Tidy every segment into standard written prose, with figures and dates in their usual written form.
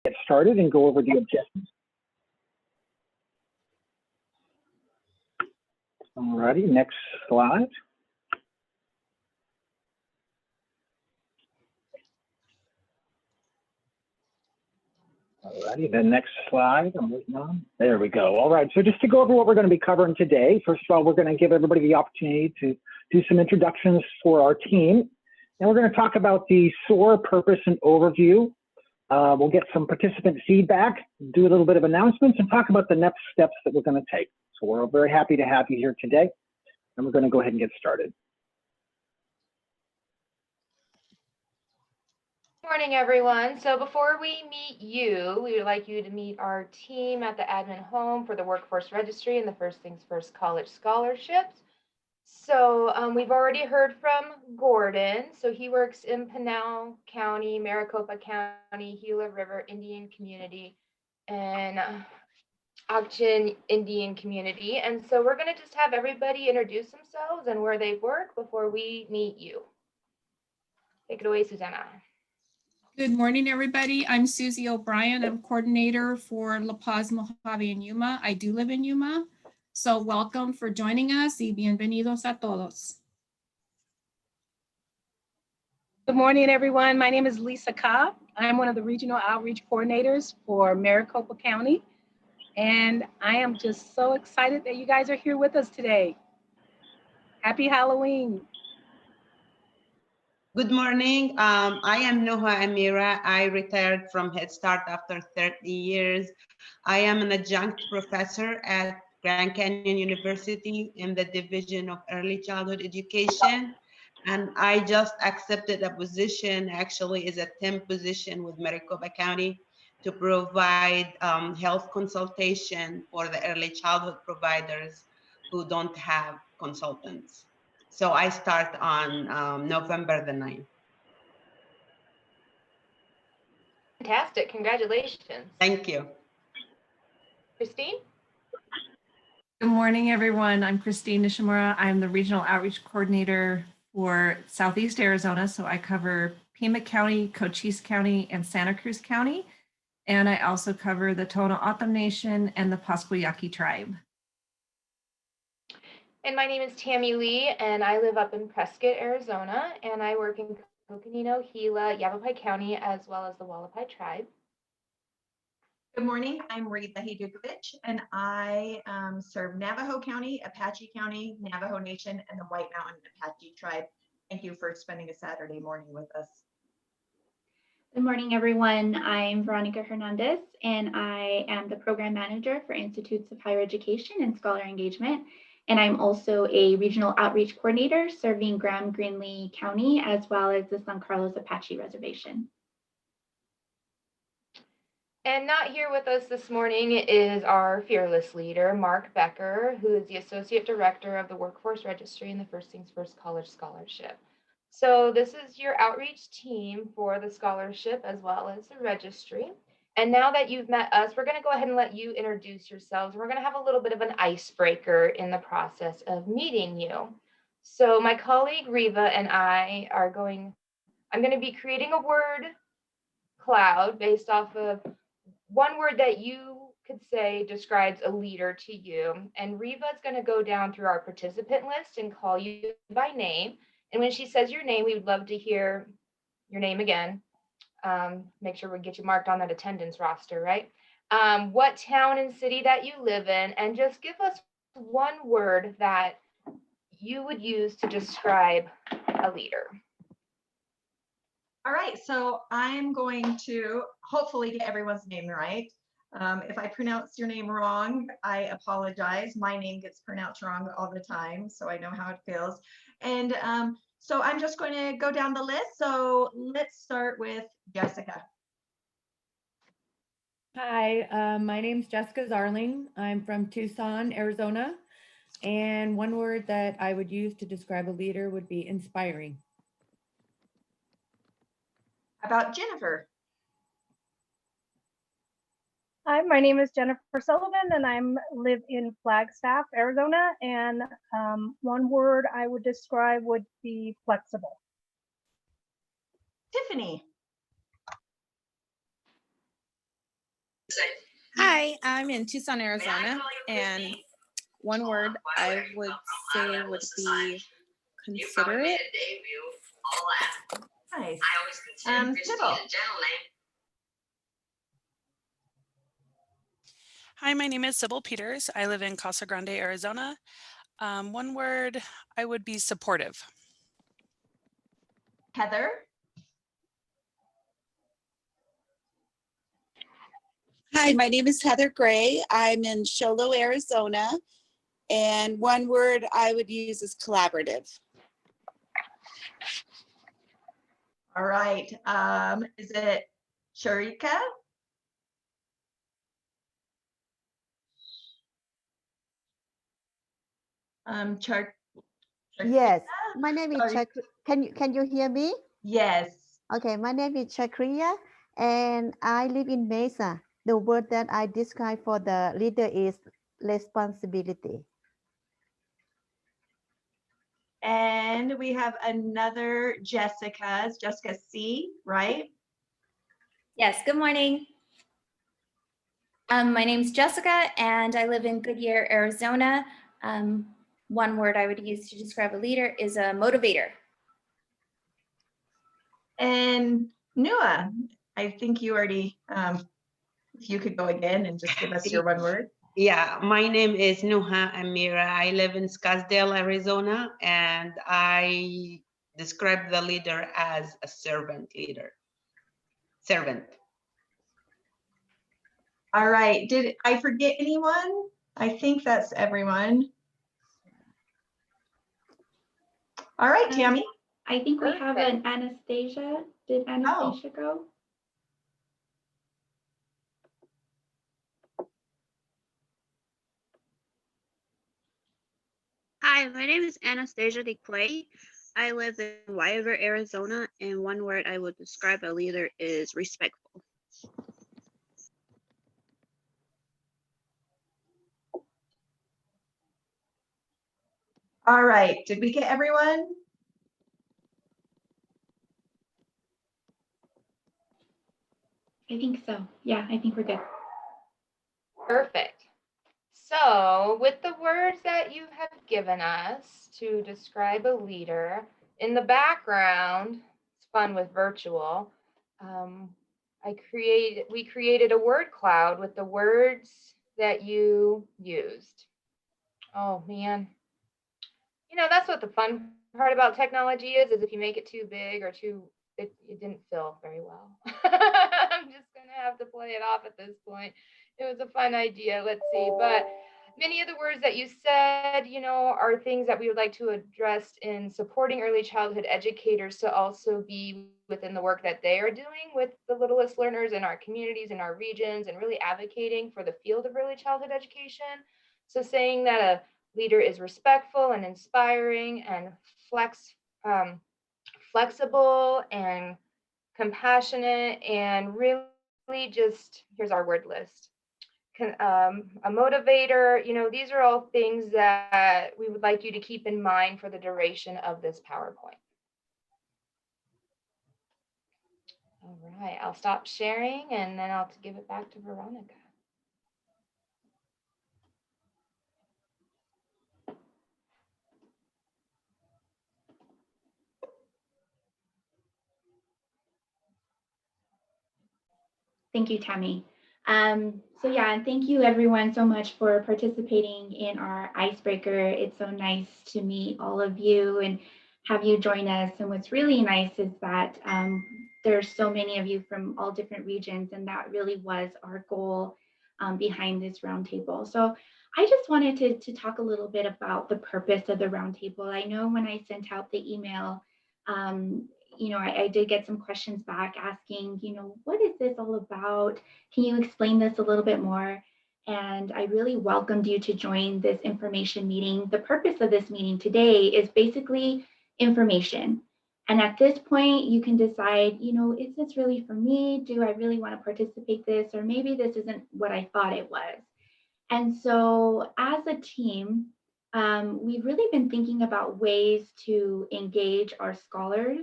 get started and go over the objectives. Alrighty, next slide. Alrighty, the next slide I'm waiting on. There we go. All right, so just to go over what we're going to be covering today, first of all, we're going to give everybody the opportunity to do some introductions for our team. And we're going to talk about the SOARR purpose and overview. We'll get some participant feedback, do a little bit of announcements, and talk about the next steps that we're going to take. So we're very happy to have you here today, and we're going to go ahead and get started. Good morning, everyone. So before we meet you, we would like you to meet our team at the admin home for the workforce registry and the First Things First college scholarships. So we've already heard from Gordon. So he works in Pinal County, Maricopa County, Gila River Indian Community, and Auction Indian Community. And so we're going to just have everybody introduce themselves and where they work before we meet you. Take it away, Susanna. Good morning, everybody. I'm Susie O'Brien. I'm coordinator for La Paz, Mojave, and Yuma. I do live in Yuma. So welcome for joining us y bienvenidos a todos. Good morning, everyone. My name is Lisa Cobb. I'm one of the regional outreach coordinators for Maricopa County. And I am just so excited that you guys are here with us today. Happy Halloween. Good morning. I am Noha Amira. I retired from Head Start after 30 years. I am an adjunct professor at Grand Canyon University in the Division of Early Childhood Education. And I just accepted a position, actually is a temp position with Maricopa County to provide health consultation for the early childhood providers who don't have consultants. So I start on November the 9th. Fantastic. Congratulations. Thank you. Christine? Good morning, everyone. I'm Christine Nishimura. I'm the Regional Outreach Coordinator for Southeast Arizona. So I cover Pima County, Cochise County, and Santa Cruz County. And I also cover the Tohono O'odham Nation and the Pasquayaqui tribe. And my name is Tammy Lee, and I live up in Prescott, Arizona, and I work in Coconino, Gila, Yavapai County, as well as the Wallapai tribe. Good morning, I'm Rita Hidukovich, and I serve Navajo County, Apache County, Navajo Nation, and the White Mountain Apache tribe. Thank you for spending a Saturday morning with us. Good morning, everyone. I'm Veronica Hernandez, and I am the Program Manager for Institutes of Higher Education and Scholar Engagement. And I'm also a Regional Outreach Coordinator serving Graham-Greenlee County, as well as the San Carlos Apache Reservation. And not here with us this morning is our fearless leader, Mark Becker, who is the Associate Director of the Workforce Registry and the First Things First College Scholarship. So this is your outreach team for the scholarship as well as the registry. And now that you've met us, we're going to go ahead and let you introduce yourselves. We're going to have a little bit of an icebreaker in the process of meeting you. So my colleague Riva and I'm going to be creating a word cloud based off of one word that you could say describes a leader to you. And Riva is going to go down through our participant list and call you by name. And when she says your name, we would love to hear your name again. Make sure we get you marked on that attendance roster, right? What town and city that you live in, and just give us one word that you would use to describe a leader. All right, so I'm going to hopefully get everyone's name right. If I pronounce your name wrong, I apologize. My name gets pronounced wrong all the time, so I know how it feels. And so I'm just going to go down the list. So let's start with Jessica. Hi, my name's Jessica Zarling. I'm from Tucson, Arizona. And one word that I would use to describe a leader would be inspiring. How about Jennifer? Hi, my name is Jennifer Sullivan, and I live in Flagstaff, Arizona. And one word I would describe would be flexible. Tiffany. Hi, I'm in Tucson, Arizona, and one word I would say would be considerate. Nice. Sybil. Hi, my name is Sybil Peters. I live in Casa Grande, Arizona. One word, I would be supportive. Heather. Hi, my name is Heather Gray. I'm in Sholo, Arizona. And one word I would use is collaborative. All right. Is it Sharika? Yes, my name is Sorry. Chak. Can you hear me? Yes. Okay, my name is Chakriya, and I live in Mesa. The word that I describe for the leader is responsibility. And we have another Jessica. It's Jessica C, right? Yes, good morning. My name's Jessica and I live in Goodyear, Arizona. One word I would use to describe a leader is a motivator. And Nua, I think you already, if you could go again and just give us your one word. Yeah, my name is Nuha Amira. I live in Scottsdale, Arizona, and I describe the leader as a servant leader. Servant. All right. Did I forget anyone? I think that's everyone. All right, Tammy. I think we have an Anastasia. Did Anastasia go? Hi, my name is Anastasia DeClay. I live in Wyver, Arizona, and one word I would describe a leader is respectful. All right. Did we get everyone? I think so. Yeah, I think we're good. Perfect. So with the words that you have given us to describe a leader, in the background, it's fun with virtual, we created a word cloud with the words that you used. Oh man. You know, that's what the fun part about technology is if you make it too big or it didn't fill very well. I'm just gonna have to play it off at this point. It was a fun idea. Let's see. But many of the words that you said, you know, are things that we would like to address in supporting early childhood educators to also be within the work that they are doing with the littlest learners in our communities, in our regions, and really advocating for the field of early childhood education. So saying that a leader is respectful and inspiring and flexible and compassionate and really just, here's our word list. A motivator, you know, these are all things that we would like you to keep in mind for the duration of this PowerPoint. All right, I'll stop sharing and then I'll give it back to Veronica. Thank you, Tammy. So yeah, and thank you everyone so much for participating in our icebreaker. It's so nice to meet all of you and have you join us. And what's really nice is that there's so many of you from all different regions, and that really was our goal behind this roundtable. So I just wanted to talk a little bit about the purpose of the roundtable. I know when I sent out the email, you know, I did get some questions back asking, you know, what is this all about? Can you explain this a little bit more? And I really welcomed you to join this information meeting. The purpose of this meeting today is basically information. And at this point, you can decide, you know, is this really for me? Do I really want to participate this? Or maybe this isn't what I thought it was. And so as a team, we've really been thinking about ways to engage our scholars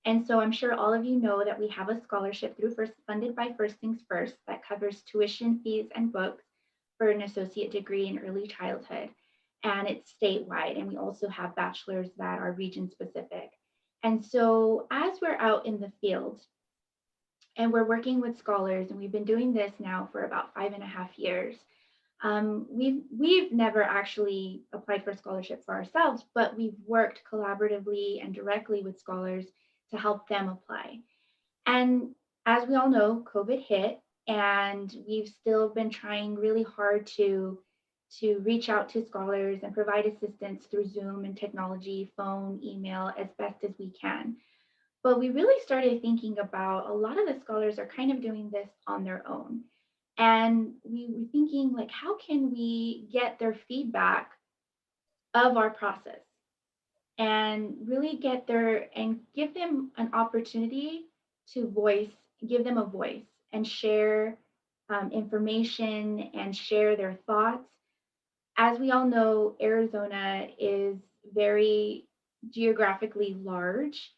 And so I'm sure all of you know that we have a scholarship funded by First Things First that covers tuition, fees, and books for an associate degree in early childhood. And it's statewide. And we also have bachelors that are region specific. And so as we're out in the field and we're working with scholars, and we've been doing this now for about 5.5 years, we've never actually applied for a scholarship for ourselves, but we've worked collaboratively and directly with scholars to help them apply. And as we all know, COVID hit, and we've still been trying really hard to reach out to scholars and provide assistance through Zoom and technology, phone, email, as best as we can. But we really started thinking about a lot of the scholars are kind of doing this on their own. And we were thinking, like, how can we get their feedback of our process and really get their and give them an opportunity to give them a voice and share information and share their thoughts. As we all know, Arizona is very geographically large,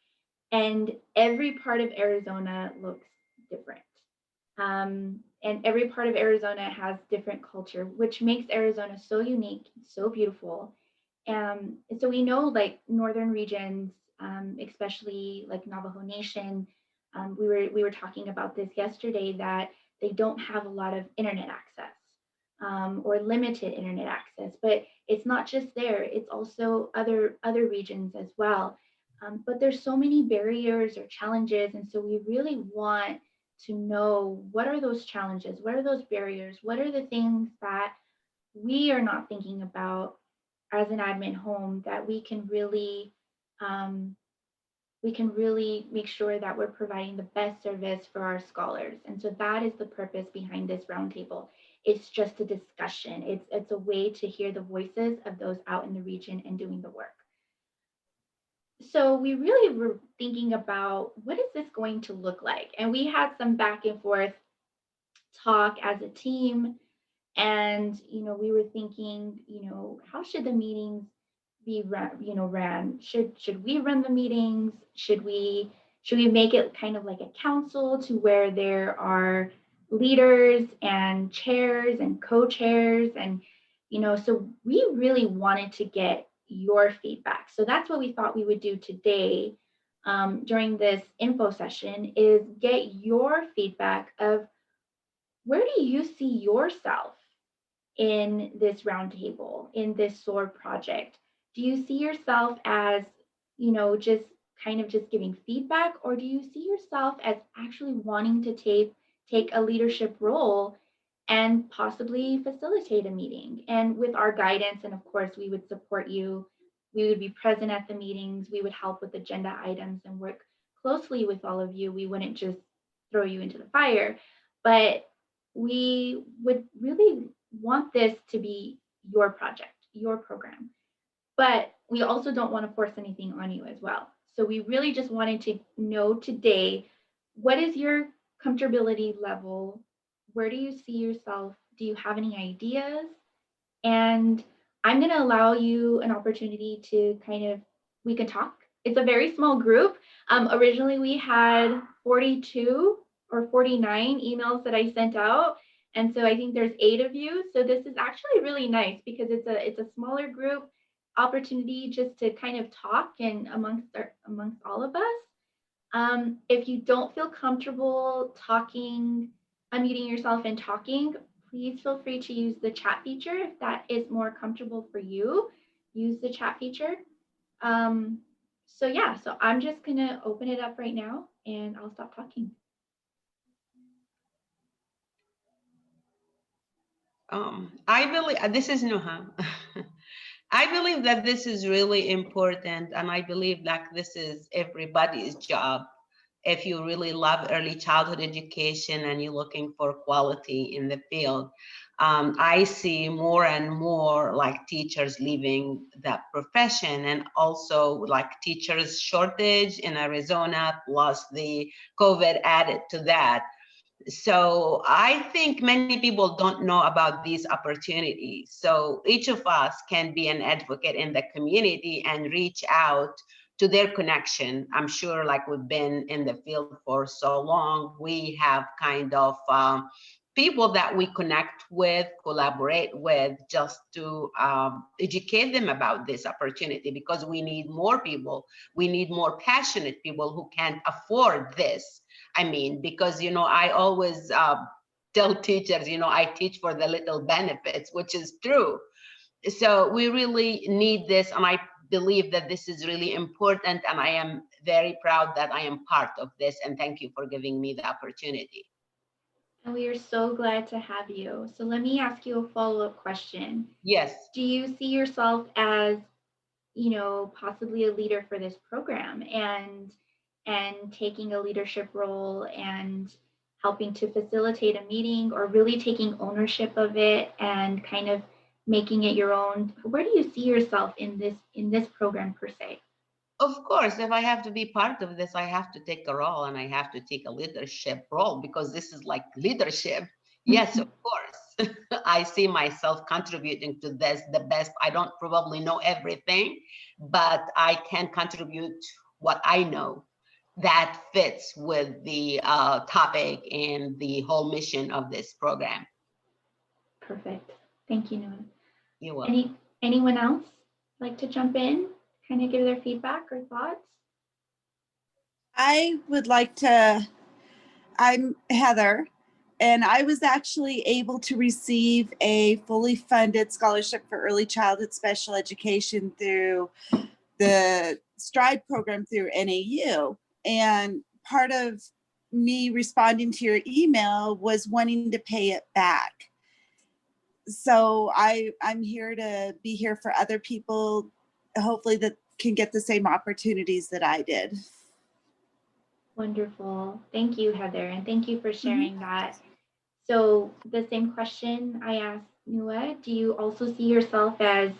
and every part of Arizona looks different. And every part of Arizona has different culture, which makes Arizona so unique, so beautiful. And so we know, like, northern regions, especially like Navajo Nation, we were talking about this yesterday, that they don't have a lot of internet access or limited internet access. But it's not just there; it's also other regions as well. But there's so many barriers or challenges, and so we really want to know, what are those challenges? What are those barriers? What are the things that we are not thinking about as an admin home that we can really make sure that we're providing the best service for our scholars. And so that is the purpose behind this roundtable. It's just a discussion. It's a way to hear the voices of those out in the region and doing the work. So we really were thinking about, what is this going to look like? And we had some back and forth talk as a team. And, we were thinking, how should the meetings be ran? Should we run the meetings? Should we make it kind of like a council, to where there are leaders and chairs and co-chairs? And, so we really wanted to get your feedback. So that's what we thought we would do today during this info session, is get your feedback of, where do you see yourself in this roundtable, in this SOARR project? Do you see yourself as, just kind of just giving feedback, or do you see yourself as actually wanting to take a leadership role and possibly facilitate a meeting? And with our guidance, and of course, we would support you. We would be present at the meetings. We would help with agenda items and work closely with all of you. We wouldn't just throw you into the fire, but we would really want this to be your project, your program. But we also don't want to force anything on you as well. So we really just wanted to know today, what is your comfortability level? Where do you see yourself? Do you have any ideas? And I'm going to allow you an opportunity to we can talk. It's a very small group. Originally, we had 42 or 49 emails that I sent out. And so I think there's 8 of you. So this is actually really nice, because it's a smaller group opportunity just to kind of talk and amongst all of us. If you don't feel comfortable unmuting yourself and talking, please feel free to use the chat feature. If that is more comfortable for you, use the chat feature. So yeah, so I'm just gonna open it up right now, and I'll stop talking. I believe, this is Nuha. I believe that this is really important, and I believe like this is everybody's job. If you really love early childhood education and you're looking for quality in the field, I see more and more like teachers leaving that profession, and also like teachers shortage in Arizona, plus the COVID added to that. So I think many people don't know about these opportunities. So each of us can be an advocate in the community and reach out to their connection. I'm sure, like, we've been in the field for so long, we have kind of people that we connect with, collaborate with, just to educate them about this opportunity, because we need more people. We need more passionate people who can afford this. I mean, because, you know, I always tell teachers, you know, I teach for the little benefits, which is true. So we really need this, and I believe that this is really important, and I am very proud that I am part of this, and thank you for giving me the opportunity. And we are so glad to have you. So let me ask you a follow-up question. Yes. Do you see yourself as, you know, possibly a leader for this program and taking a leadership role and helping to facilitate a meeting, or really taking ownership of it and kind of making it your own? Where do you see yourself in this program per se? Of course, if I have to be part of this, I have to take a role, and I have to take a leadership role, because this is like leadership. Yes, of course. I see myself contributing to this the best. I don't probably know everything, but I can contribute what I know that fits with the topic and the whole mission of this program. Perfect. Thank you, Noah. You're welcome. Anyone else like to jump in, kind of give their feedback or thoughts? I would like to, I'm Heather, and I was actually able to receive a fully funded scholarship for early childhood special education through the STRIDE program through NAU. And part of me responding to your email was wanting to pay it back. So I'm here to be here for other people, hopefully, that can get the same opportunities that I did. Wonderful. Thank you, Heather, and thank you for sharing that. So the same question I asked Nua, do you also see yourself as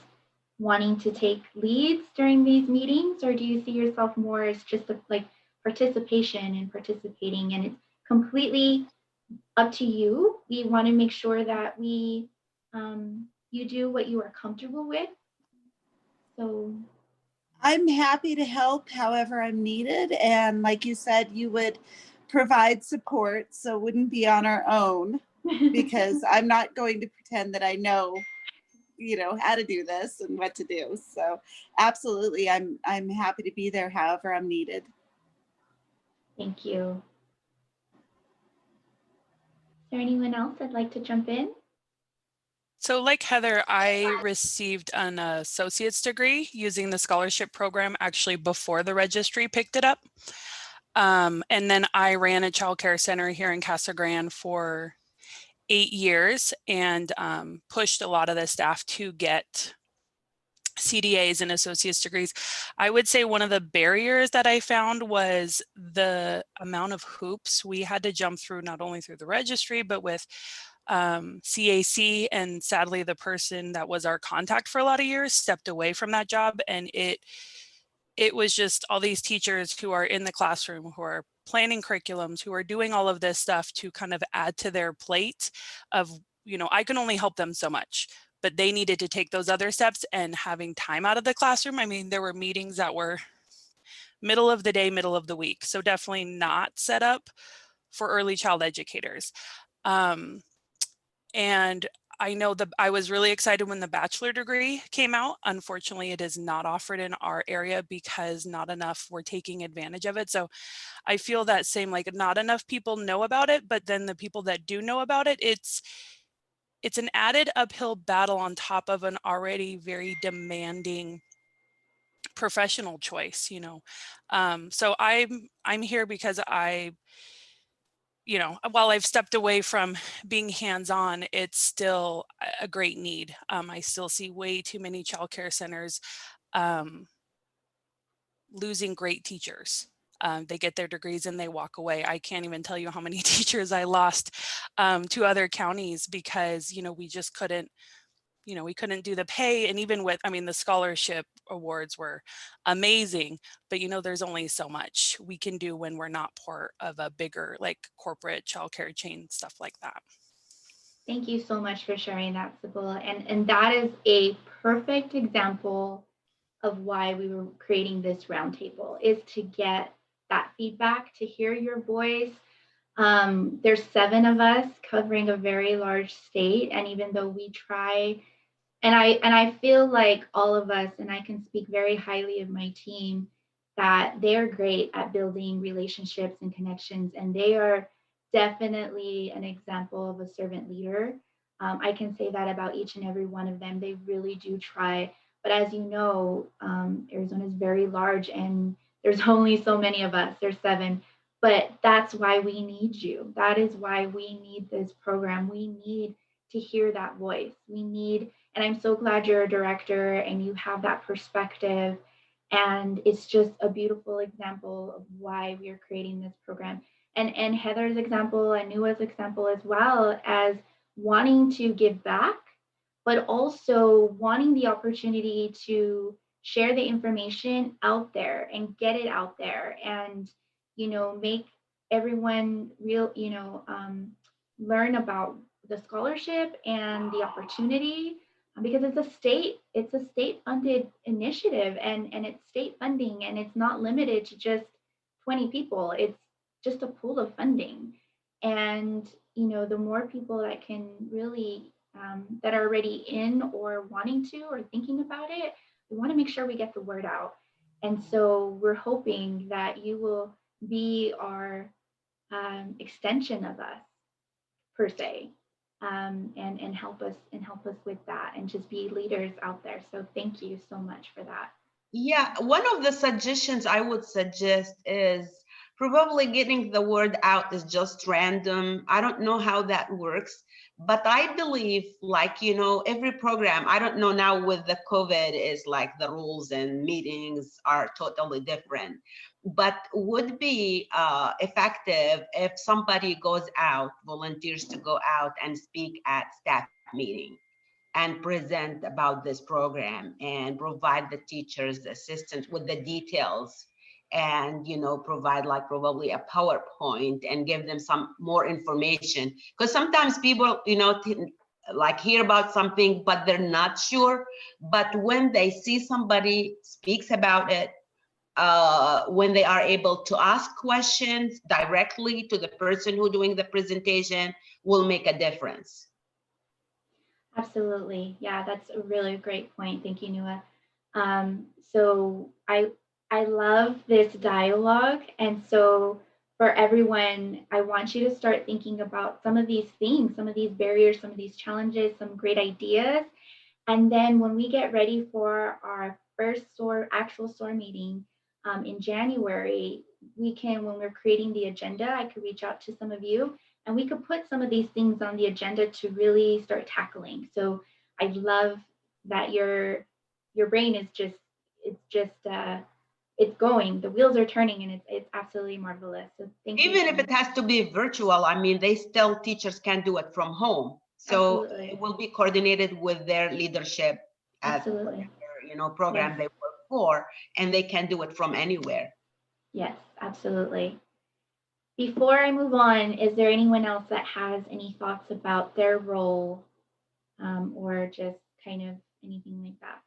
wanting to take leads during these meetings, or do you see yourself more as just like participation and participating? And it's completely up to you. We want to make sure that you do what you are comfortable with. So I'm happy to help however I'm needed. And like you said, you would provide support, so it wouldn't be on our own, because I'm not going to pretend that I know, you know, how to do this and what to do. So absolutely, I'm happy to be there however I'm needed. Thank you. Is there anyone else that'd like to jump in? So like Heather, I received an associate's degree using the scholarship program actually before the registry picked it up. And then I ran a childcare center here in Casa Grande for 8 years and pushed a lot of the staff to get CDAs and associate's degrees. I would say one of the barriers that I found was the amount of hoops we had to jump through, not only through the registry, but with CAC, and sadly the person that was our contact for a lot of years stepped away from that job, and it was just all these teachers who are in the classroom, who are planning curriculums, who are doing all of this stuff to kind of add to their plate of, you know, I can only help them so much, but they needed to take those other steps, and having time out of the classroom. I mean, there were meetings that were middle of the day, middle of the week, so definitely not set up for early child educators. And I know that I was really excited when the bachelor degree came out. Unfortunately, it is not offered in our area because not enough were taking advantage of it. So I feel that same, like not enough people know about it, but then the people that do know about it, it's an added uphill battle on top of an already very demanding professional choice, you know. So I'm here because you know, while I've stepped away from being hands-on, it's still a great need. I still see way too many childcare centers losing great teachers. They get their degrees and they walk away. I can't even tell you how many teachers I lost to other counties because, you know, we just couldn't, you know, we couldn't do the pay. And even with, I mean, the scholarship awards were amazing, but you know, there's only so much we can do when we're not part of a bigger like corporate childcare chain, stuff like that. Thank you so much for sharing that, Sybil. And that is a perfect example of why we were creating this roundtable, is to get that feedback, to hear your voice. There's 7 of us covering a very large state, and even though we try, and I feel like all of us, and I can speak very highly of my team, that they're great at building relationships and connections, and they are definitely an example of a servant leader. I can say that about each and every one of them. They really do try. But as you know, Arizona is very large, and there's only so many of us. There's 7. But that's why we need you. That is why we need this program. We need to hear that voice. We need, and I'm so glad you're a director and you have that perspective. And it's just a beautiful example of why we are creating this program. And Heather's example and Nua's example, as well as wanting to give back, but also wanting the opportunity to share the information out there and get it out there, and make everyone learn about the scholarship and the opportunity, because it's a state funded initiative, and it's state funding, and it's not limited to just 20 people. It's just a pool of funding. And the more people that can really that are already in or wanting to or thinking about it, we want to make sure we get the word out. And so we're hoping that you will be our extension of us, per se, and help us with that, and just be leaders out there. So thank you so much for that. Yeah, one of the suggestions I would suggest is probably getting the word out is just random. I don't know how that works, but I believe, like, every program, I don't know now with the COVID, is like the rules and meetings are totally different, but would be effective if somebody goes out, volunteers to go out and speak at staff meeting and present about this program and provide the teachers, the assistants with the details, and provide like probably a PowerPoint and give them some more information, because sometimes people like hear about something but they're not sure, but when they see somebody speaks about it, when they are able to ask questions directly to the person who doing the presentation, will make a difference. Absolutely. Yeah, that's a really great point. Thank you, Nua. So I love this dialogue. And so for everyone, I want you to start thinking about some of these things, some of these barriers, some of these challenges, some great ideas. And then when we get ready for our first actual SOARR meeting in January, when we're creating the agenda, I could reach out to some of you, and we could put some of these things on the agenda to really start tackling. So I love that your brain is it's going, the wheels are turning, and it's absolutely marvelous. So thank you. Even if it has to be virtual, I mean, teachers can do it from home. So Absolutely. It will be coordinated with their leadership at Absolutely. whatever, program Yes. they work for, and they can do it from anywhere. Yes, absolutely. Before I move on, is there anyone else that has any thoughts about their role, or just kind of anything like that?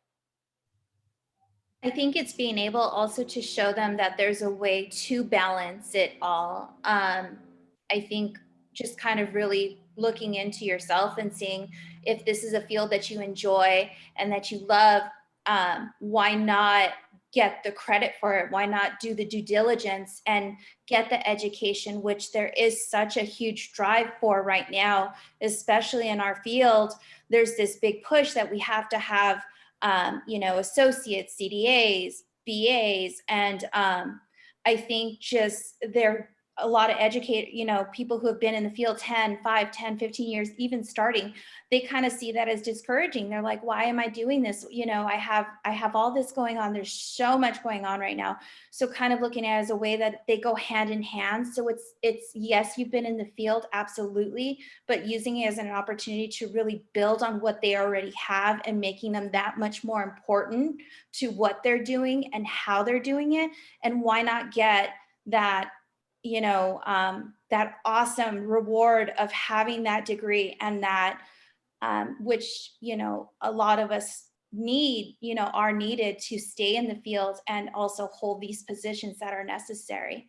I think it's being able also to show them that there's a way to balance it all. I think just kind of really looking into yourself and seeing if this is a field that you enjoy and that you love, why not get the credit for it? Why not do the due diligence and get the education, which there is such a huge drive for right now, especially in our field. There's this big push that we have to have associates, CDAs, BAs, and I think just there a lot of people who have been in the field 10, 5, 10, 15 years, even starting, they kind of see that as discouraging. They're like, why am I doing this? I have all this going on. There's so much going on right now. So kind of looking at it as a way that they go hand in hand. So it's yes, you've been in the field, absolutely, but using it as an opportunity to really build on what they already have and making them that much more important to what they're doing and how they're doing it. And why not get that that awesome reward of having that degree, and that which a lot of us are needed to stay in the field and also hold these positions that are necessary.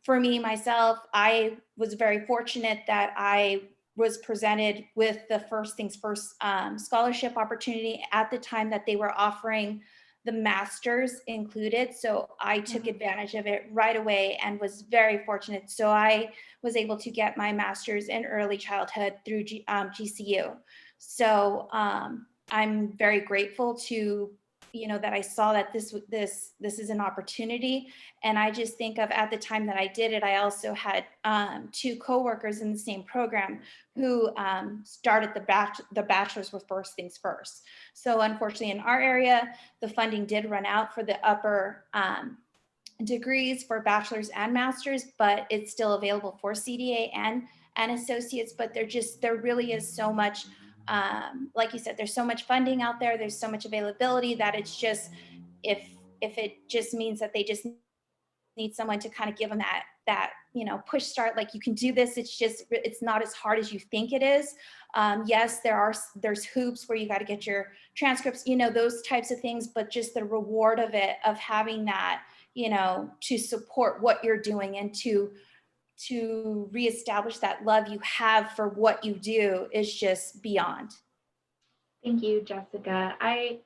For me, myself, I was very fortunate that I was presented with the First Things First scholarship opportunity at the time that they were offering the master's included. So I took advantage of it right away and was very fortunate. So I was able to get my master's in early childhood through GCU. So I'm very grateful to, that I saw that this is an opportunity. And I just think of, at the time that I did it, I also had 2 coworkers in the same program who started the bachelor's with First Things First. So unfortunately in our area, the funding did run out for the upper degrees for bachelor's and master's, but it's still available for CDA and associates. But there really is so much, like you said, there's so much funding out there, there's so much availability that it's just, if it just means that they just need someone to kind of give them that push start, like you can do this, it's not as hard as you think it is. Yes, there's hoops where you got to get your transcripts, those types of things, but just the reward of it, of having that, to support what you're doing and to reestablish that love you have for what you do is just beyond. Thank you, Jessica. I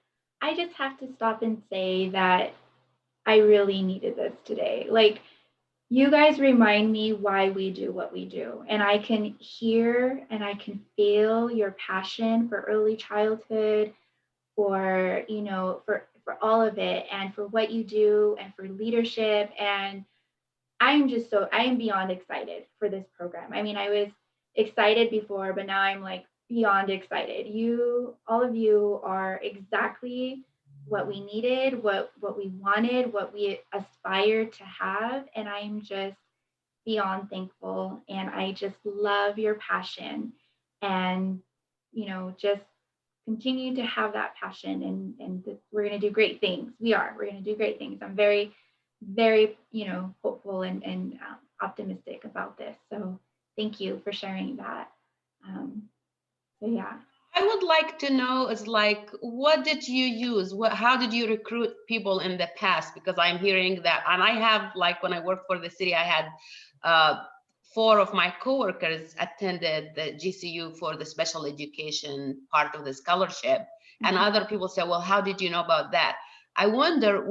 just have to stop and say that I really needed this today. Like, you guys remind me why we do what we do. And I can hear and I can feel your passion for early childhood, for, for all of it, and for what you do, and for leadership. And I am beyond excited for this program. I mean, I was excited before, but now I'm like beyond excited. All of you are exactly what we needed, what we wanted, what we aspired to have. And I'm just beyond thankful. And I just love your passion, and, just continue to have that passion, and we're going to do great things. We're going to do great things. I'm very, very, hopeful and optimistic about this. So thank you for sharing that. So yeah. I would like to know is like, what did you use? How did you recruit people in the past? Because I'm hearing that, and I have, like, when I worked for the city, I had 4 of my coworkers attended the GCU for the special education part of the scholarship. And other people say, well, how did you know about that? I wonder,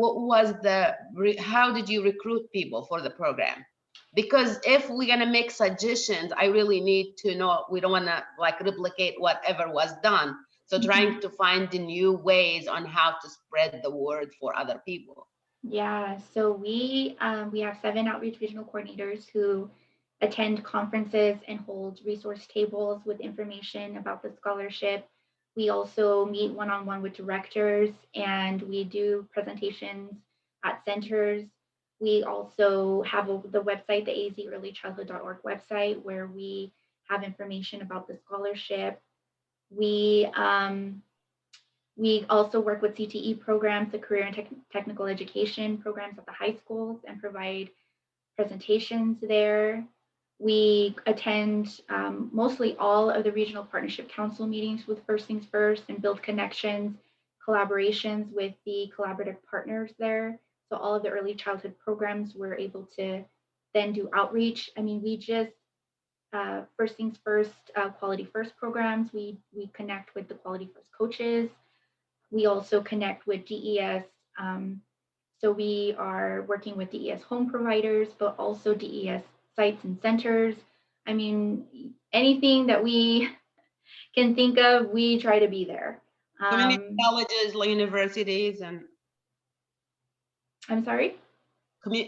how did you recruit people for the program? Because if we're going to make suggestions, I really need to know. We don't want to like replicate whatever was done. So trying to find the new ways on how to spread the word for other people. Yeah, so we have 7 outreach regional coordinators who attend conferences and hold resource tables with information about the scholarship. We also meet one-on-one with directors, and we do presentations at centers. We also have the website, the azearlychildhood.org website, where we have information about the scholarship. We also work with CTE programs, the career and technical education programs at the high schools, and provide presentations there. We attend mostly all of the regional partnership council meetings with First Things First, and build connections, collaborations with the collaborative partners there. So all of the early childhood programs, we're able to then do outreach. I mean, we just, First Things First, Quality First programs, we connect with the Quality First coaches. We also connect with DES. So we are working with DES home providers, but also DES sites and centers. I mean, anything that we can think of, we try to be there. Community colleges, universities, and I'm sorry?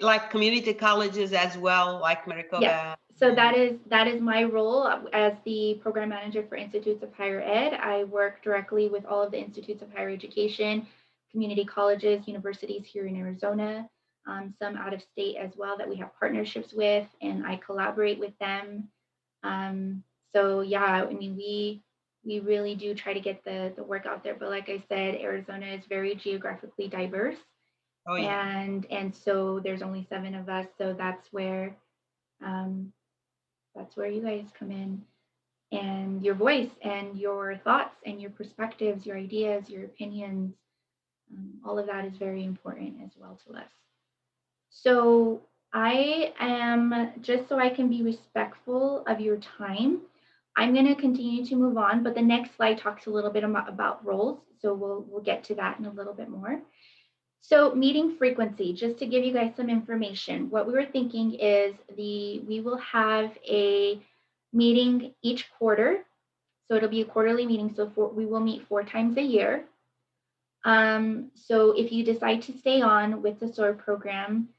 Like community colleges as well, like Maricopa. Yeah. So that is my role as the program manager for Institutes of Higher Ed. I work directly with all of the Institutes of Higher Education, community colleges, universities here in Arizona, some out of state as well that we have partnerships with, and I collaborate with them. So yeah, I mean, we really do try to get the work out there. But like I said, Arizona is very geographically diverse. Oh, yeah. And so there's only 7 of us. So that's where you guys come in. and your voice and your thoughts and your perspectives, your ideas, your opinions. All of that is very important as well to us. So I am, just so I can be respectful of your time, I'm going to continue to move on, but the next slide talks a little bit about roles. So we'll get to that in a little bit more. So meeting frequency, just to give you guys some information, what we were thinking is we will have a meeting each quarter. So it'll be a quarterly meeting. So we will meet 4 times a year. So if you decide to stay on with the SOARR program,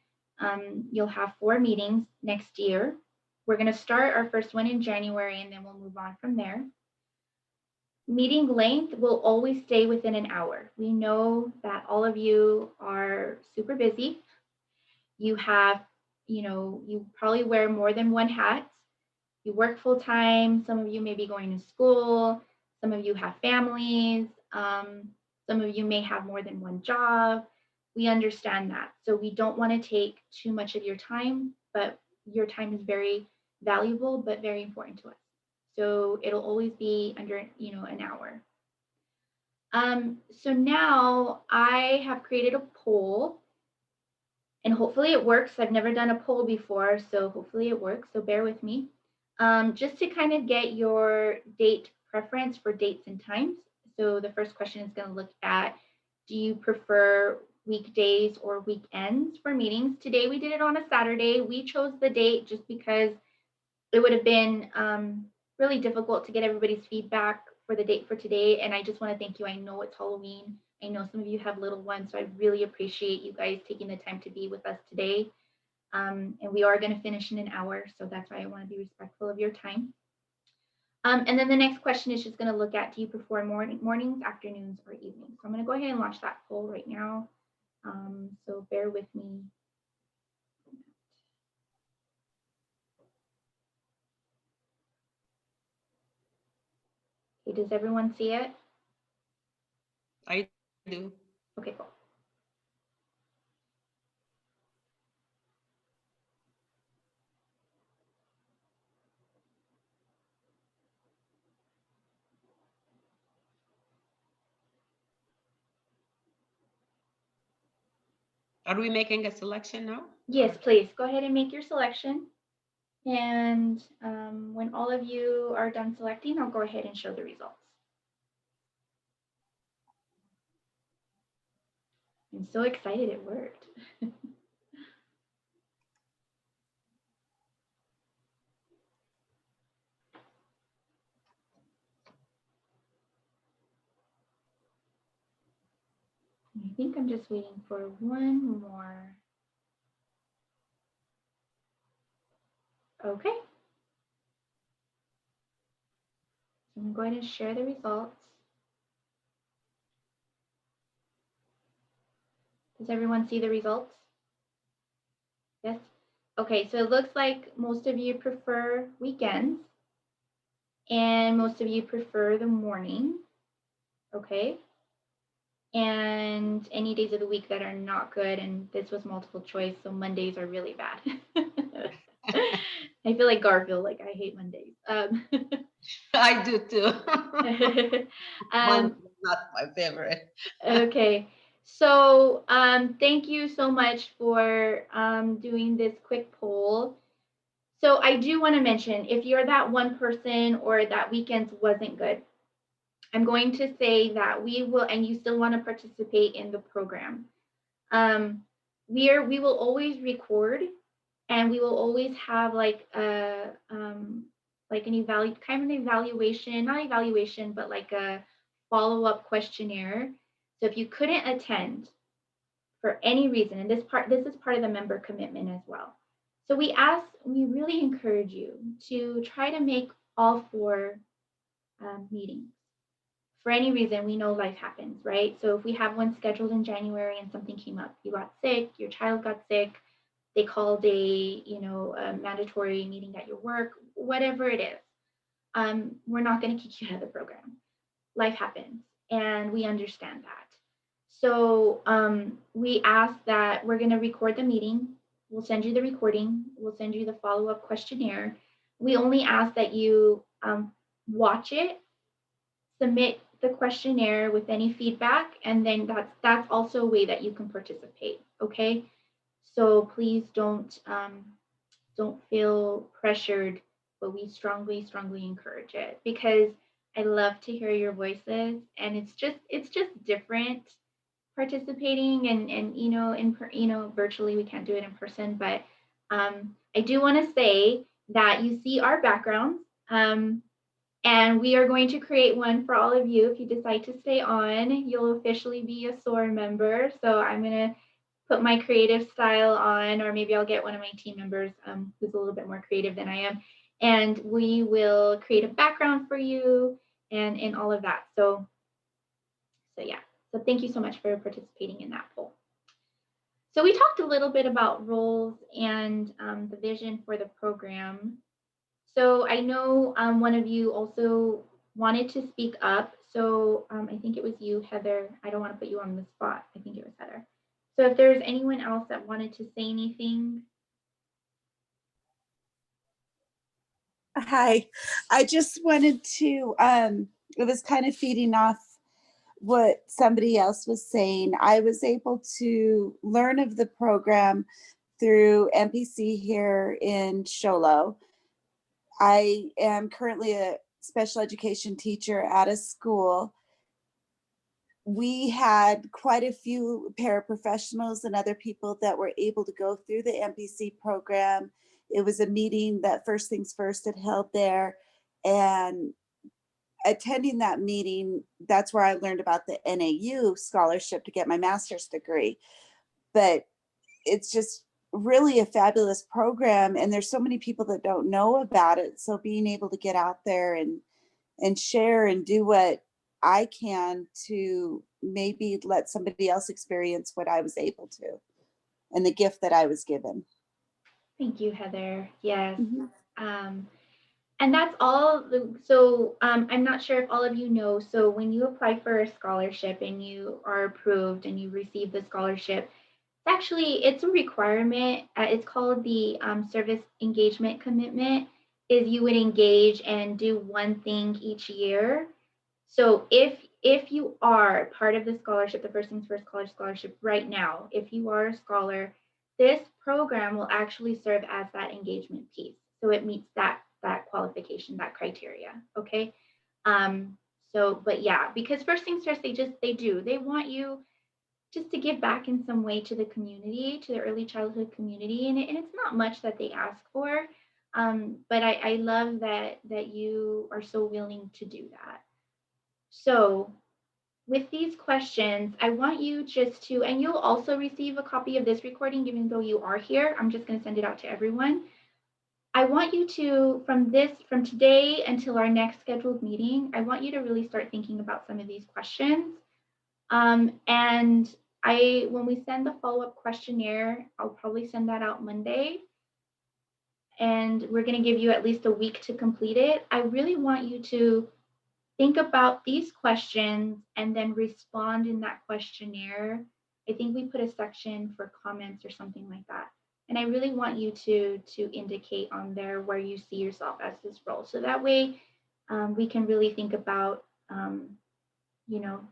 you'll have 4 meetings next year. We're going to start our first one in January, and then we'll move on from there. Meeting length will always stay within an hour. We know that all of you are super busy. You have, you probably wear more than one hat. You work full time. Some of you may be going to school. Some of you have families. Some of you may have more than one job. We understand that. So we don't want to take too much of your time, but your time is very valuable, but very important to us. So it'll always be under, an hour. So now I have created a poll, and hopefully it works. I've never done a poll before, so hopefully it works. So bear with me. Just to kind of get your date preference for dates and times. So the first question is going to look at, do you prefer weekdays or weekends for meetings? Today we did it on a Saturday. We chose the date just because it would have been really difficult to get everybody's feedback for the date for today. And I just want to thank you. I know it's Halloween. I know some of you have little ones, so I really appreciate you guys taking the time to be with us today. And we are going to finish in an hour, so that's why I want to be respectful of your time. And then the next question is just going to look at, do you prefer mornings, afternoons, or evenings? So I'm going to go ahead and launch that poll right now. So bear with me. Okay, does everyone see it? I do. Okay, cool. Are we making a selection now? Yes, please go ahead and make your selection. And when all of you are done selecting, I'll go ahead and show the results. I'm so excited it worked. I think I'm just waiting for one more. Okay. So I'm going to share the results. Does everyone see the results? Yes? Okay, so it looks like most of you prefer weekends and most of you prefer the morning. Okay. And any days of the week that are not good, and this was multiple choice, so Mondays are really bad. I feel like Garfield, like I hate Mondays. I do too. Not my favorite. Okay, so thank you so much for doing this quick poll. So I do want to mention, if you're that one person or that weekend wasn't good, I'm going to say that we will, and you still want to participate in the program. We will always record, and we will always have like a like an evaluation, not evaluation, but like a follow-up questionnaire. So if you couldn't attend for any reason, and this is part of the member commitment as well. So we really encourage you to try to make all 4 meetings. For any reason, we know life happens, right? So if we have one scheduled in January and something came up, you got sick, your child got sick, they called a mandatory meeting at your work, whatever it is, we're not going to kick you out of the program. Life happens, and we understand that. So we ask that we're going to record the meeting. We'll send you the recording. We'll send you the follow-up questionnaire. We only ask that you watch it, submit the questionnaire with any feedback, and then that's also a way that you can participate. Okay, so please don't feel pressured, but we strongly encourage it, because I love to hear your voices, and it's just different participating, and virtually we can't do it in person, but I do want to say that you see our backgrounds, and we are going to create one for all of you. If you decide to stay on, you'll officially be a SOARR member. So I'm going to put my creative style on, or maybe I'll get one of my team members who's a little bit more creative than I am, and we will create a background for you and all of that. So yeah, so thank you so much for participating in that poll. So we talked a little bit about roles and the vision for the program. So I know one of you also wanted to speak up. So I think it was you, Heather. I don't want to put you on the spot. I think it was Heather. So if there's anyone else that wanted to say anything. Hi, I just wanted to, it was kind of feeding off what somebody else was saying. I was able to learn of the program through MPC here in Show Low. I am currently a special education teacher at a school. We had quite a few paraprofessionals and other people that were able to go through the MPC program. It was a meeting that First Things First had held there, and attending that meeting, that's where I learned about the NAU scholarship to get my master's degree. But it's just really a fabulous program, and there's so many people that don't know about it. So being able to get out there and share and do what I can to maybe let somebody else experience what I was able to, and the gift that I was given. Thank you, Heather. Yes. And that's all. So I'm not sure if all of you know, so when you apply for a scholarship and you are approved and you receive the scholarship, it's a requirement. It's called the service engagement commitment, is you would engage and do one thing each year. So if you are part of the scholarship, the First Things First College Scholarship right now, if you are a scholar, this program will actually serve as that engagement piece. So it meets that qualification, that criteria. Okay. But yeah, because First Things First, they want you just to give back in some way to the community, to the early childhood community. And it's not much that they ask for. But I love that you are so willing to do that. So with these questions, I want you just to, and you'll also receive a copy of this recording, even though you are here. I'm just going to send it out to everyone. I want you to, from today until our next scheduled meeting, I want you to really start thinking about some of these questions. And when we send the follow-up questionnaire, I'll probably send that out Monday. And we're going to give you at least a week to complete it. I really want you to think about these questions and then respond in that questionnaire. I think we put a section for comments or something like that. And I really want you to indicate on there where you see yourself as this role. So that way we can really think about,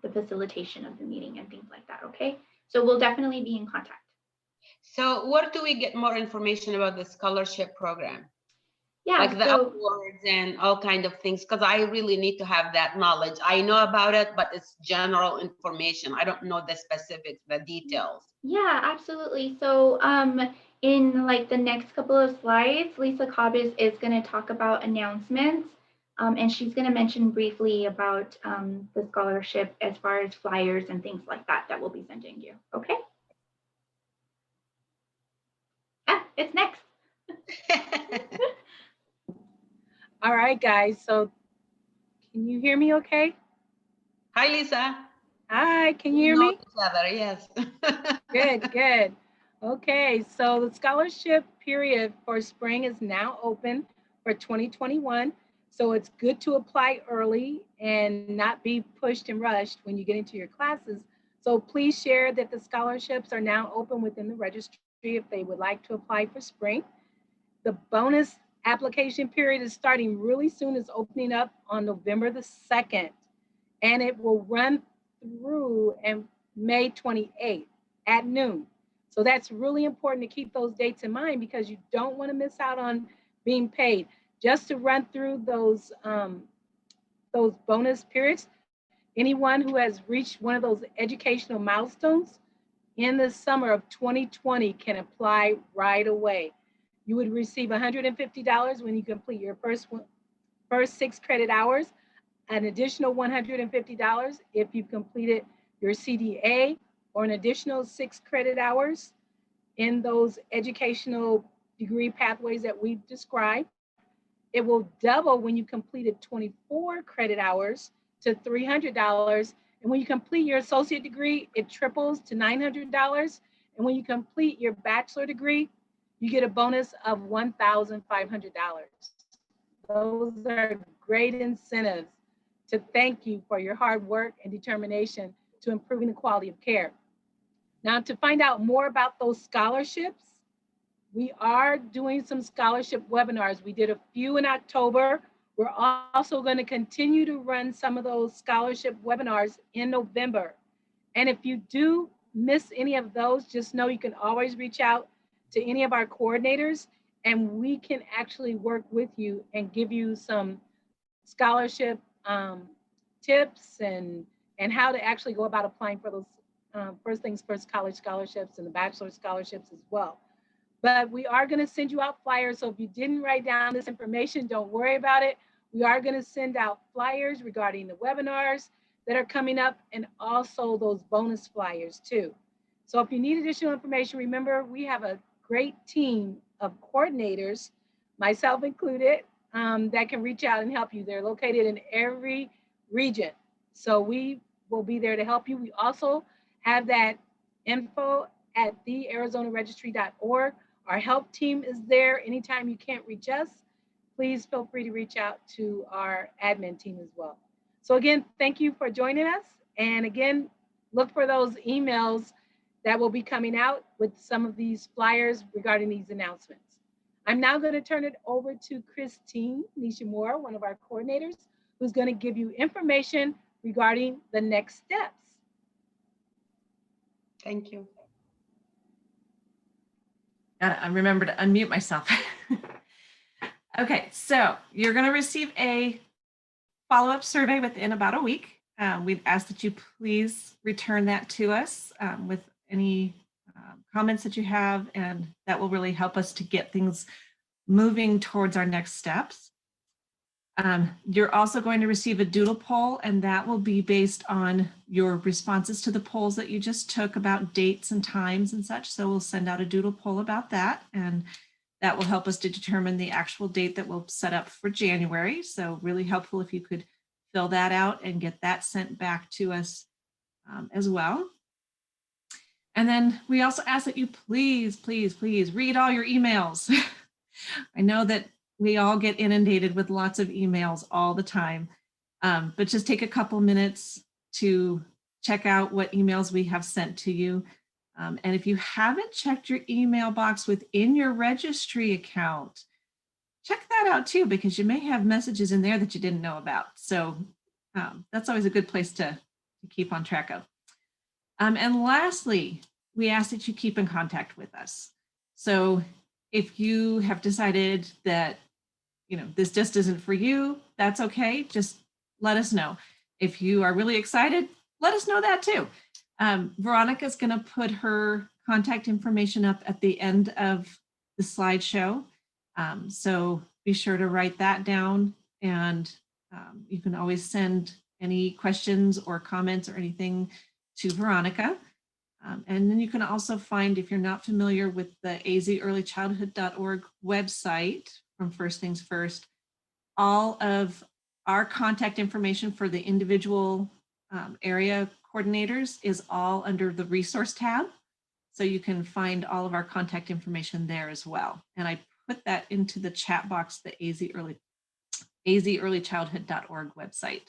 the facilitation of the meeting and things like that, okay? So we'll definitely be in contact. So where do we get more information about the scholarship program? Yeah, like the awards and all kind of things, because I really need to have that knowledge. I know about it, but it's general information. I don't know the specifics, the details. Yeah, absolutely. So in like the next couple of slides, Lisa Cobb is going to talk about announcements. And she's going to mention briefly about the scholarship as far as flyers and things like that we'll be sending you. Okay. It's next. All right, guys. So can you hear me okay? Hi, Lisa. Hi, can you hear me? Each other, yes. Good. Okay, so the scholarship period for spring is now open for 2021. So it's good to apply early and not be pushed and rushed when you get into your classes. So please share that the scholarships are now open within the registry if they would like to apply for spring. The bonus Application period is starting really soon. It's opening up on November the 2nd, and it will run through and May 28th at noon. So that's really important to keep those dates in mind because you don't want to miss out on being paid. Just to run through those bonus periods, anyone who has reached one of those educational milestones in the summer of 2020 can apply right away. You would receive $150 when you complete your first 6 credit hours, an additional $150 if you've completed your CDA, or an additional 6 credit hours in those educational degree pathways that we've described. It will double when you completed 24 credit hours to $300. And when you complete your associate degree, it triples to $900. And when you complete your bachelor degree, you get a bonus of $1,500. Those are great incentives to thank you for your hard work and determination to improving the quality of care. Now, to find out more about those scholarships, we are doing some scholarship webinars. We did a few in October. We're also going to continue to run some of those scholarship webinars in November. And if you do miss any of those, just know you can always reach out to any of our coordinators, and we can actually work with you and give you some scholarship tips and how to actually go about applying for those first things first college scholarships and the bachelor scholarships as well. But we are going to send you out flyers. So if you didn't write down this information, don't worry about it. We are going to send out flyers regarding the webinars that are coming up and also those bonus flyers too. So if you need additional information, remember we have a great team of coordinators, myself included, that can reach out and help you. They're located in every region. So we will be there to help you. We also have that info at thearizonaregistry.org. Our help team is there. Anytime you can't reach us, please feel free to reach out to our admin team as well. So again, thank you for joining us. And again, look for those emails that will be coming out with some of these flyers regarding these announcements. I'm now going to turn it over to Christine Nishimura, one of our coordinators, who's going to give you information regarding the next steps. Thank you. Gotta remember to unmute myself. Okay, so you're going to receive a follow-up survey within about a week. We'd ask that you please return that to us with any comments that you have, and that will really help us to get things moving towards our next steps. You're also going to receive a doodle poll, and that will be based on your responses to the polls that you just took about dates and times and such. So we'll send out a doodle poll about that, and that will help us to determine the actual date that we'll set up for January. So really helpful if you could fill that out and get that sent back to us as well. And then we also ask that you please, please, please read all your emails. I know that we all get inundated with lots of emails all the time, but just take a couple minutes to check out what emails we have sent to you. And if you haven't checked your email box within your registry account, check that out too, because you may have messages in there that you didn't know about. So that's always a good place to keep on track of. And lastly, we ask that you keep in contact with us. So if you have decided that this just isn't for you, that's okay. Just let us know. If you are really excited, let us know that too. Veronica's going to put her contact information up at the end of the slideshow. So be sure to write that down, and you can always send any questions or comments or anything to Veronica. And then you can also find, if you're not familiar with the azearlychildhood.org website from First Things First, all of our contact information for the individual area coordinators is all under the resource tab. So you can find all of our contact information there as well. And I put that into the chat box, the azearlychildhood.org website.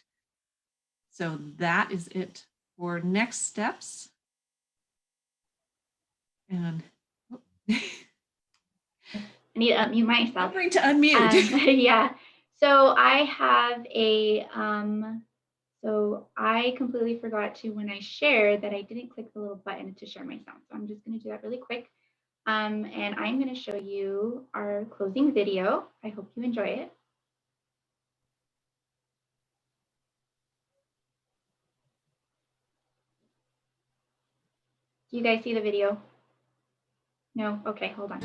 So that is it for next steps. And need to unmute myself. Feel free to unmute. Yeah. So I have a, so I completely forgot to, when I shared, that I didn't click the little button to share my sound. So I'm just going to do that really quick. And I'm going to show you our closing video. I hope you enjoy it. Do you guys see the video? No? Okay, hold on.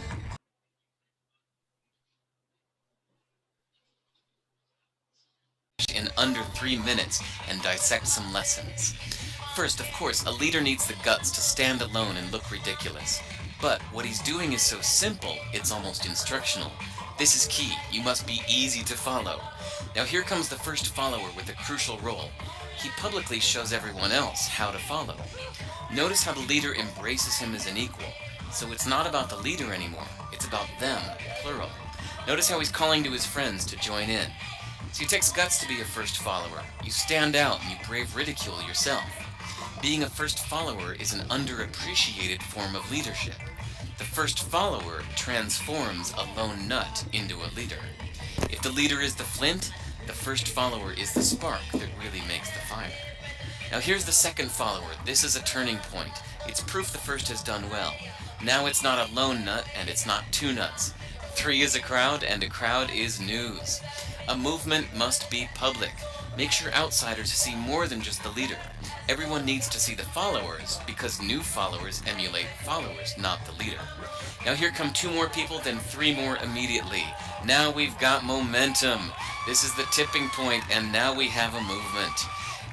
In under 3 minutes and dissect some lessons. First, of course, a leader needs the guts to stand alone and look ridiculous. But what he's doing is so simple, it's almost instructional. This is key. You must be easy to follow. Now here comes the first follower with a crucial role. He publicly shows everyone else how to follow. Notice how the leader embraces him as an equal. So it's not about the leader anymore. It's about them, plural. Notice how he's calling to his friends to join in. So it takes guts to be a first follower. You stand out and you brave ridicule yourself. Being a first follower is an underappreciated form of leadership. The first follower transforms a lone nut into a leader. If the leader is the flint, the first follower is the spark that really makes the fire. Now here's the second follower. This is a turning point. It's proof the first has done well. Now it's not a lone nut and it's not two nuts. 3 is a crowd and a crowd is news. A movement must be public. Make sure outsiders see more than just the leader. Everyone needs to see the followers because new followers emulate followers, not the leader. Now here come 2 more people, then 3 more immediately. Now we've got momentum. This is the tipping point, and now we have a movement.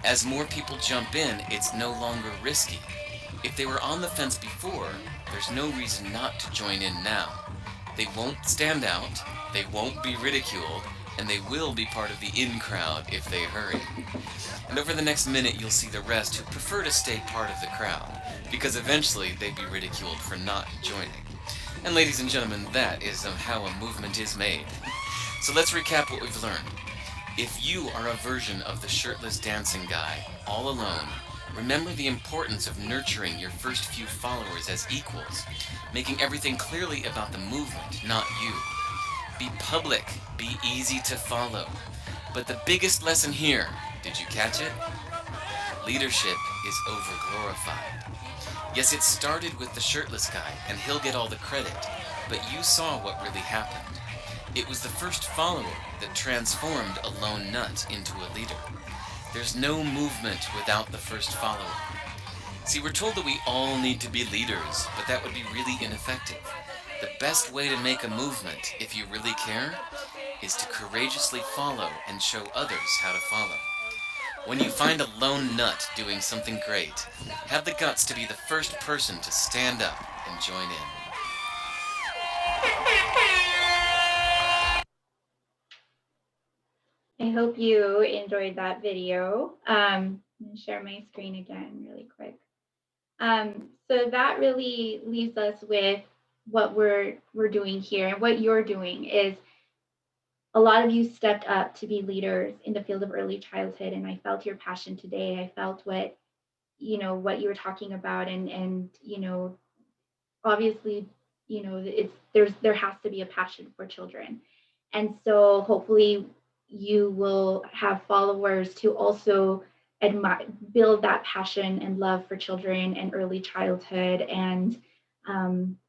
As more people jump in, it's no longer risky. If they were on the fence before, there's no reason not to join in now. They won't stand out, they won't be ridiculed, and they will be part of the in crowd if they hurry. And over the next minute you'll see the rest who prefer to stay part of the crowd, because eventually they'd be ridiculed for not joining. And ladies and gentlemen, that is how a movement is made. So let's recap what we've learned. If you are a version of the shirtless dancing guy, all alone, remember the importance of nurturing your first few followers as equals, making everything clearly about the movement, not you. Be public, be easy to follow. But the biggest lesson here, did you catch it? Leadership is overglorified. Yes, it started with the shirtless guy, and he'll get all the credit, but you saw what really happened. It was the first follower that transformed a lone nut into a leader. There's no movement without the first follower. See, we're told that we all need to be leaders, but that would be really ineffective. The best way to make a movement, if you really care, is to courageously follow and show others how to follow. When you find a lone nut doing something great, have the guts to be the first person to stand up and join in. I hope you enjoyed that video. I'm going to share my screen again really quick. So that really leaves us with what we're doing here, and what you're doing is a lot of you stepped up to be leaders in the field of early childhood, and I felt your passion today. I felt what you were talking about, and obviously there has to be a passion for children, and so hopefully you will have followers to also build that passion and love for children and early childhood. And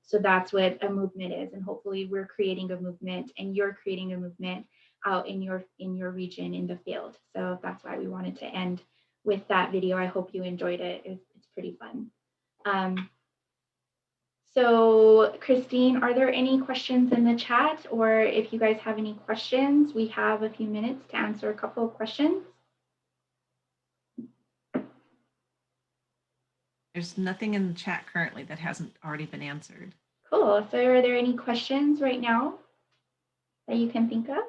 so that's what a movement is. And hopefully we're creating a movement, and you're creating a movement out in your region, in the field. So that's why we wanted to end with that video. I hope you enjoyed it. It's pretty fun. So Christine, are there any questions in the chat? Or if you guys have any questions, we have a few minutes to answer a couple of questions. There's nothing in the chat currently that hasn't already been answered. Cool. So are there any questions right now that you can think of?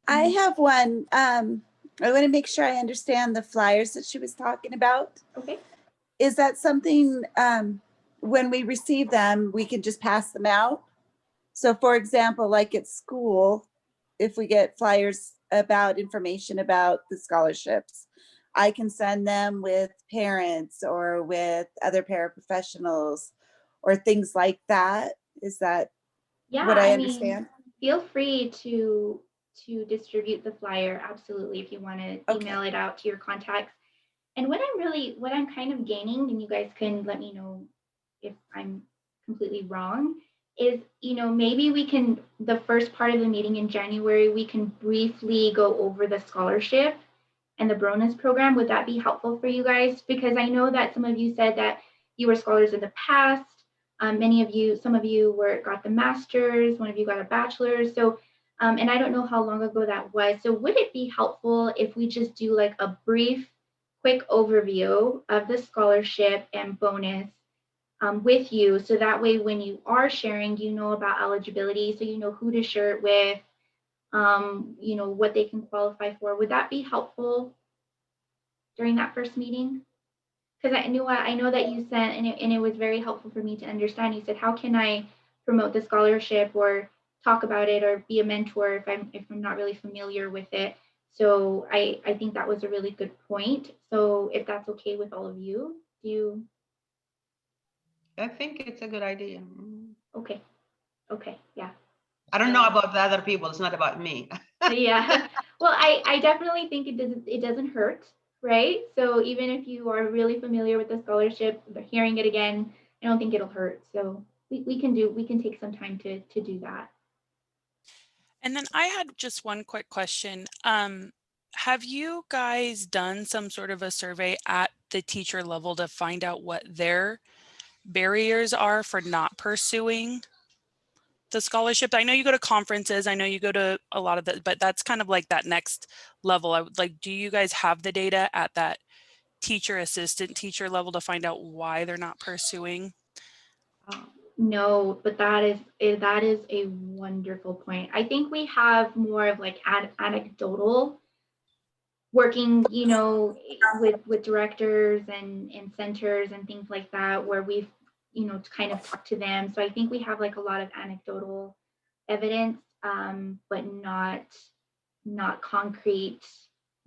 I have one. I want to make sure I understand the flyers that she was talking about. Okay. Is that something, when we receive them, we can just pass them out? So for example, like at school, if we get flyers about information about the scholarships, I can send them with parents or with other paraprofessionals or things like that. Is that? Yeah, what I I understand? mean, feel free to distribute the flyer, absolutely, if you want to email Okay. it out to your contacts. And what I'm kind of gaining, and you guys can let me know if I'm completely wrong, is, maybe we can, the first part of the meeting in January, we can briefly go over the scholarship and the bonus program. Would that be helpful for you guys? Because I know that some of you said that you were scholars in the past. Some of you got the master's, one of you got a bachelor's. So, and I don't know how long ago that was. So would it be helpful if we just do like a brief, quick overview of the scholarship and bonus with you? So that way, when you are sharing, you know about eligibility, so you know who to share it with, what they can qualify for. Would that be helpful during that first meeting? Because I know that you sent, and it was very helpful for me to understand. You said, how can I promote the scholarship or talk about it or be a mentor if I'm not really familiar with it? So I think that was a really good point. So if that's okay with all of you, I think it's a good idea. Okay, yeah. I don't know about the other people. It's not about me. Yeah. Well, I definitely think it doesn't hurt, right? So even if you are really familiar with the scholarship, but hearing it again, I don't think it'll hurt. So we can take some time to do that. And then I had just one quick question. Have you guys done some sort of a survey at the teacher level to find out what their barriers are for not pursuing the scholarship? I know you go to conferences, I know you go to a lot of that, but that's kind of like that next level. I would like, do you guys have the data at that teacher, assistant teacher level to find out why they're not pursuing? No, but that is a wonderful point. I think we have more of like anecdotal working, with directors and centers and things like that, where we've, kind of talked to them. So I think we have like a lot of anecdotal evidence, but not concrete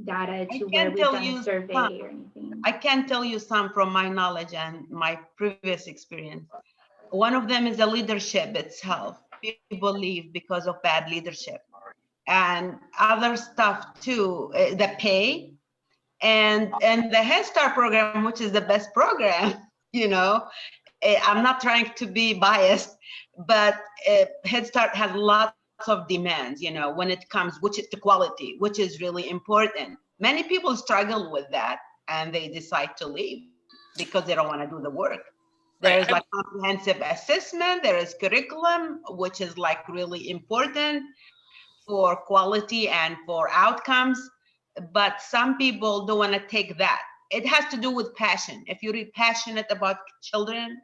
data to where we've done a survey or anything. I can tell you some from my knowledge and my previous experience. One of them is the leadership itself. People leave because of bad leadership, and other stuff too, the pay, and the Head Start program, which is the best program. I'm not trying to be biased, but Head Start has lots of demands, when it comes, which is to quality, which is really important. Many people struggle with that and they decide to leave because they don't want to do the work. There's like comprehensive assessment, there is curriculum, which is like really important for quality and for outcomes. But some people don't want to take that. It has to do with passion. If you're really passionate about children,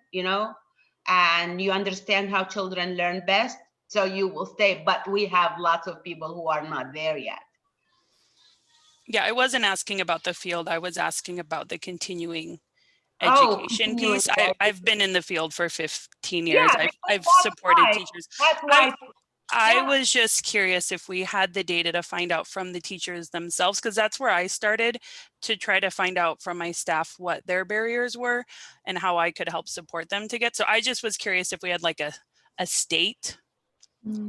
and you understand how children learn best, so you will stay. But we have lots of people who are not there yet. Yeah, I wasn't asking about the field. I was asking about the continuing education piece. I've been in the field for 15 years. I've supported teachers. That's why. I was just curious if we had the data to find out from the teachers themselves, because that's where I started to try to find out from my staff what their barriers were and how I could help support them to get. So I just was curious if we had like a state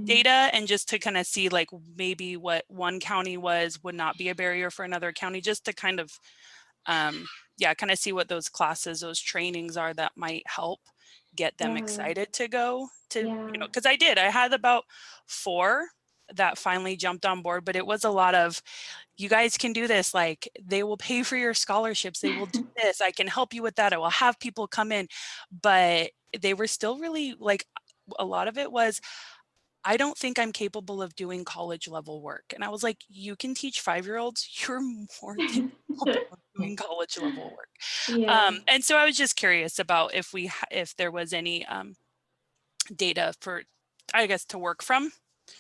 data, and just to kind of see like maybe what one county would not be a barrier for another county, just to kind of kind of see what those classes, those trainings are that might help get them excited to go to, because I had about 4 that finally jumped on board, but it was a lot of, you guys can do this, like they will pay for your scholarships, they will do this, I can help you with that, I will have people come in. But they were still really like, a lot of it was, I don't think I'm capable of doing college level work. And I was like, you can teach 5-year-olds, you're more than capable of doing college level work. And so I was just curious about if there was any data for, I guess, to work from.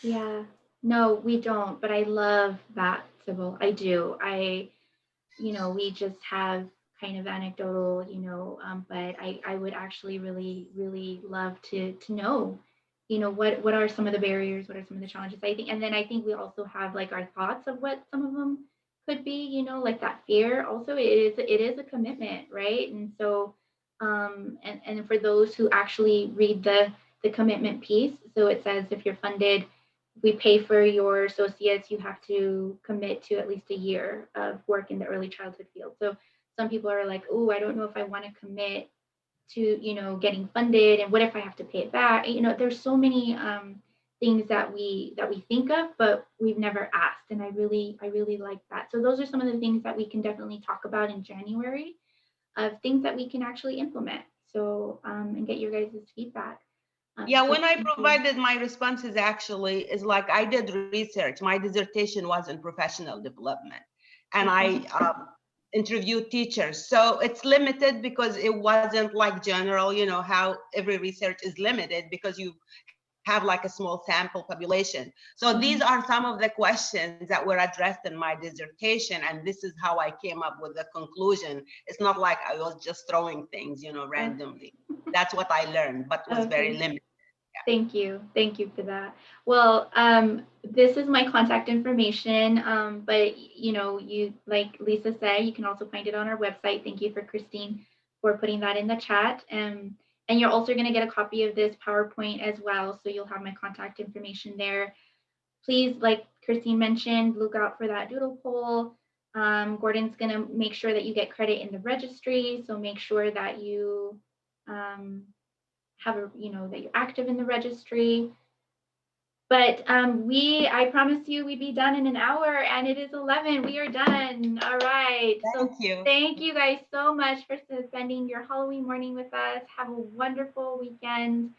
Yeah, no, we don't, but I love that, Sybil. I do. We just have kind of anecdotal, but I would actually really, really love to know, what are some of the barriers, what are some of the challenges, I think. And then I think we also have like our thoughts of what some of them could be, like that fear. Also, it is a commitment, right? And so, and for those who actually read the the commitment piece. So it says if you're funded, if we pay for your associates, you have to commit to at least a year of work in the early childhood field. So some people are like, oh, I don't know if I want to commit to, you know, getting funded, and what if I have to pay it back? You know, there's so many things that we think of, but we've never asked. And I really like that. So those are some of the things that we can definitely talk about in January, of things that we can actually implement. So and get your guys' feedback. Yeah, so when I thank you. provided my responses, actually, is like I did research. My dissertation was in professional development, and I interviewed teachers. So it's limited because it wasn't like general, you know, how every research is limited because you have like a small sample population. So these are some of the questions that were addressed in my dissertation, and this is how I came up with the conclusion. It's not like I was just throwing things, you know, randomly. That's what I learned, but was very limited. Thank you for that. Well, this is my contact information, but you know, you, like Lisa said, you can also find it on our website. Thank you for Christine for putting that in the chat. And you're also going to get a copy of this PowerPoint as well, so you'll have my contact information there. Please, like Christine mentioned, look out for that doodle poll. Gordon's going to make sure that you get credit in the registry, so make sure that you have a, you know, that you're active in the registry. But I promised you we'd be done in an hour, and it is 11. We are done. All right. Thank you. Thank you guys so much for spending your Halloween morning with us. Have a wonderful weekend.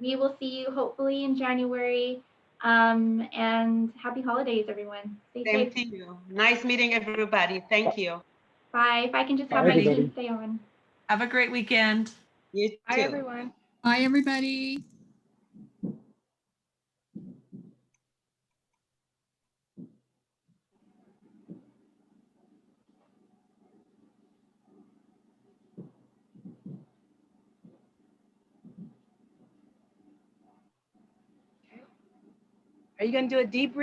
We will see you hopefully in January. And happy holidays, everyone. Stay Same safe. to you. Nice meeting everybody. Thank you. Bye. If I can just have Bye, my everybody. team stay on. Have a great weekend. You too. Bye, everyone. Bye, everybody. Are you going to do a debrief?